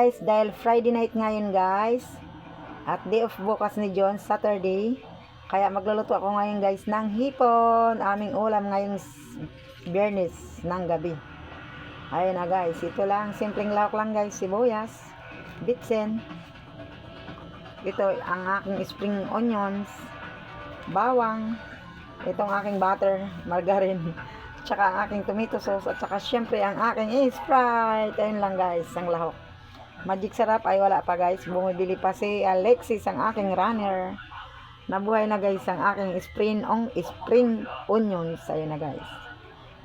guys, dahil Friday night ngayon guys, at day off bukas ni John, Saturday, kaya magluluto ako ngayon guys ng hipon, aming ulam ngayong Biyernes ng gabi. Ayun na guys, ito lang, simpleng lahok lang guys, sibuyas, bitsen, ito ang aking spring onions, bawang, itong aking butter, margarine, tsaka ang aking tomato sauce, at tsaka syempre ang aking Sprite. Ayun lang guys, ang lahok. Magic sarap ay wala pa guys, bumibili pa si Alexis, ang aking runner. Nabuhay na guys ang aking spring onions. Ayun na guys,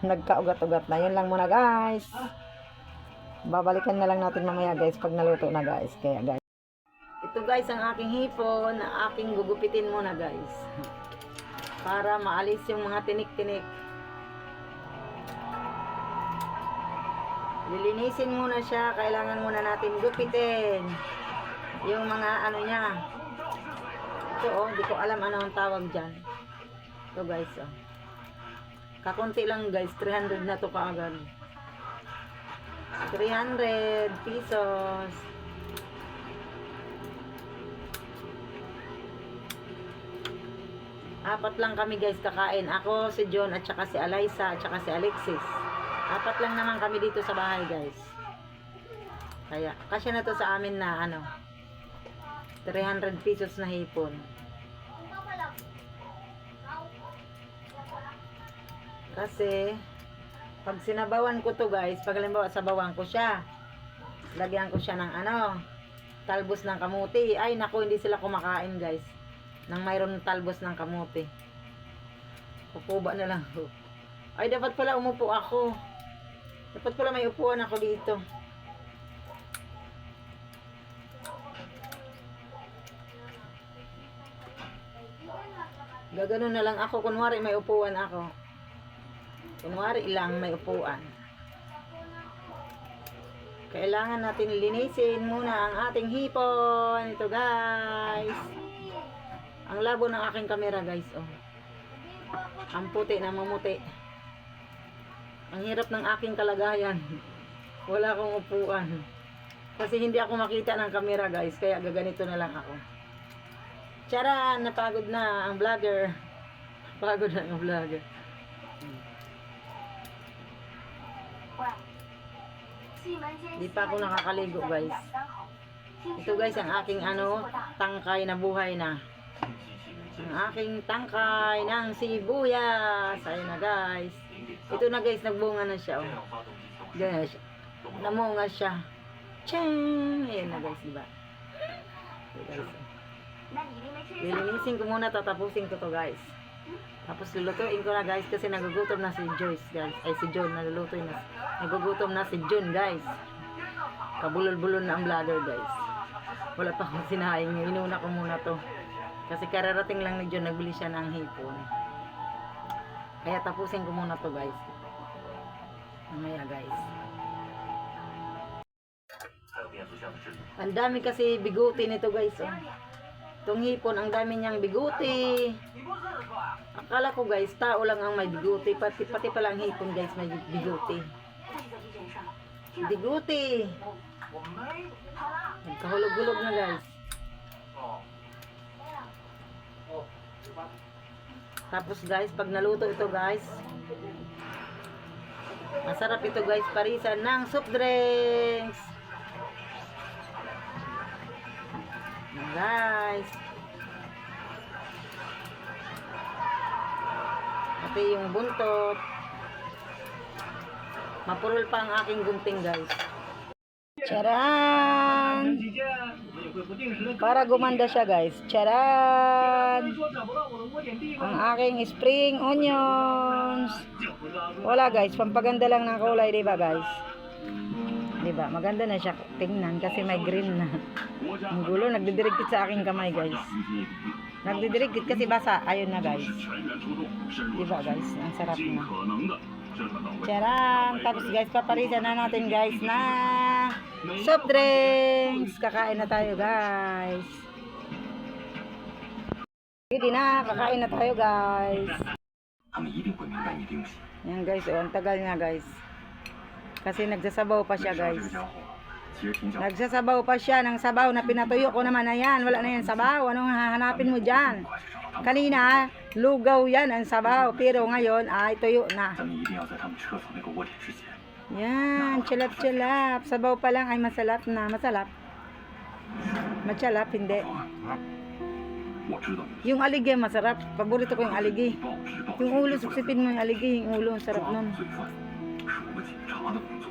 nagkaugat-ugat na. Yun lang muna guys, babalikan na lang natin mamaya guys pag naluto na guys. Kaya guys, ito guys ang aking hipon na aking gugupitin muna guys para maalis yung mga tinik-tinik. Lilinisin muna siya, kailangan muna natin gupitin yung mga ano niya. Ito oh, hindi ko alam ano ang tawag dyan. Ito guys oh, kakunti lang guys, 300 na to kaagad. 300 pesos. Apat lang kami guys kakain. Ako, si John, at saka si Eliza, at saka si Alexis. Apat lang naman kami dito sa bahay guys. Kaya, kasya na to sa amin na ano, 300 pesos na hipon. Kasi, pag sinabawan ko to guys, pag halimbawa sabawan ko siya, lagyan ko siya ng ano, talbos ng kamuti. Ay naku, hindi sila kumakain guys nang mayroon talbos ng kamuti. Pupuba na lang. Ay, dapat pala umupo ako. Dapat pala may upuan ako dito. Gaganon na lang ako. Kunwari may upuan ako. Kunwari lang may upuan. Kailangan natin linisin muna ang ating hipon. Ito guys. Ang labo ng aking camera guys. Oh. Ang puti na mamuti. Ang hirap ng aking kalagayan. Wala akong upuan. Kasi hindi ako makita ng camera guys. Kaya gaganito na lang ako. Tsaran! Napagod na ang vlogger. Pagod na ang vlogger. Di pa ako nakakaligo guys. Ito guys ang aking ano, tangkay na buhay na. Ang aking tangkay ng sibuyas. Ayun na guys. Ito na guys, nagbunga na siya. Oh. Guys, namunga siya. Tchang! Ayun na guys, diba? Ito guys. Lilinisin ko muna, tatapusin ko to guys. Tapos lulutuin ko na guys kasi nagugutom na si Joyce guys. Ay si John, nalulutuin na. Nagugutom na si John guys. Kabulol-bulol na ang vlogger guys. Wala pa akong sinaing. Inuna ko muna to. Kasi kararating lang ni John, nagbili siya ng hipon. Kaya tapusin ko muna to guys. Mamaya guys. Ang dami kasi biguti nito guys. Oh. Itong hipon, ang dami niyang biguti. Akala ko guys, tao lang ang may biguti. Pati pala ang hipon guys, may biguti. Biguti. Nagkahulog-hulog na guys. Tapos guys, pag naluto ito guys, masarap ito guys, parisan ng soft drinks. Guys, pati yung buntot, mapurol pa ang aking gunting guys. Charan! Para gumanda siya guys. Charan! Ang aking spring onions. Wala guys, pampaganda lang ng kulay, diba guys? Diba? Maganda na siya tingnan kasi may green na. Ang gulo, nagdidirigkit sa aking kamay guys. Nagdidirigkit kasi basa. Ayun na guys. Diba guys? Ang sarap na. Charan! Tapos guys, paparisan na natin guys na soft drinks. Kakain na tayo guys. Hindi na, kakain na tayo guys. Yan guys, oh, ang tagal nga guys. Kasi nagsasabaw pa siya guys. 其实挺小。 Nagsasabaw pa siya ng sabaw na pinatuyo ko naman. Ayan, wala na yan sabaw. Anong hahanapin mo dyan? 快去找到他们， Kanina, lugaw yan ang sabaw. Pero ngayon, ay tuyo na. 咱们一定要在他们撤走那个窝点之前。 Yan, chalap-chalap. Sabaw pa lang ay masarap na. Masarap. Machalap, hindi. 我知道你的 Yung aligi, masarap. Paborito ko yung aligi. 报纸报 Yung ulo, suksipin mo yung aligi. Yung ulo, ang sarap 抓 nun. 捕罪犯是我们警察的工作，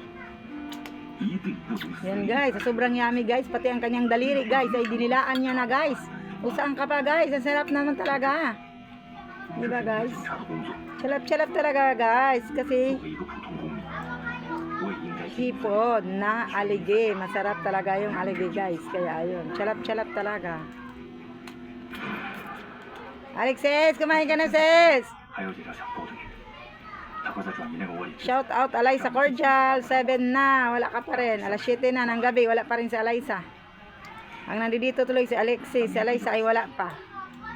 一定不能随 Yan 意。 guys, sa sobrang yummy guys. Pati ang kanyang daliri guys, ay dinilaan niya na guys. Usaan ka pa guys. Ang sarap naman talaga. 这 Diba 是 guys? 警察的工作。 Chalap-chalap talaga guys. 作 Kasi 为一个普通公民，我也应该 hipon na aligi. Masarap talaga yung aligi guys. Kaya ayun, chalap-chalap talaga. Alexis, kumain ka na sis. 还有几条小狗的鱼，他会在转移那个窝里之前， Shout out Alaysa Cordial. 7 na, wala ka pa rin. Alas 7 na ng gabi, wala pa rin si Alaysa. Ang nandito tuloy si Alexis. Si Alaysa ay wala pa.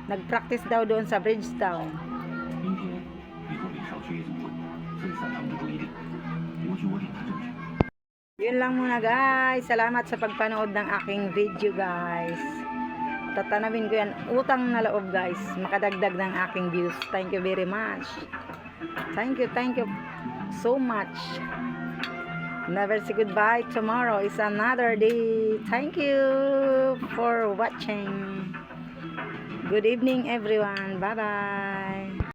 Nag-practice daw doon sa Bridgetown. 明天你和李少去夜总会，分散他们的注意力，夺取窝点的证据。 Yun lang muna guys. Salamat sa pagpanood ng aking video guys. Tatanawin ko yan utang na loob guys. Makadagdag ng aking views. Thank you very much. Thank you so much. Never say goodbye. Tomorrow is another day. Thank you for watching. Good evening everyone. Bye bye.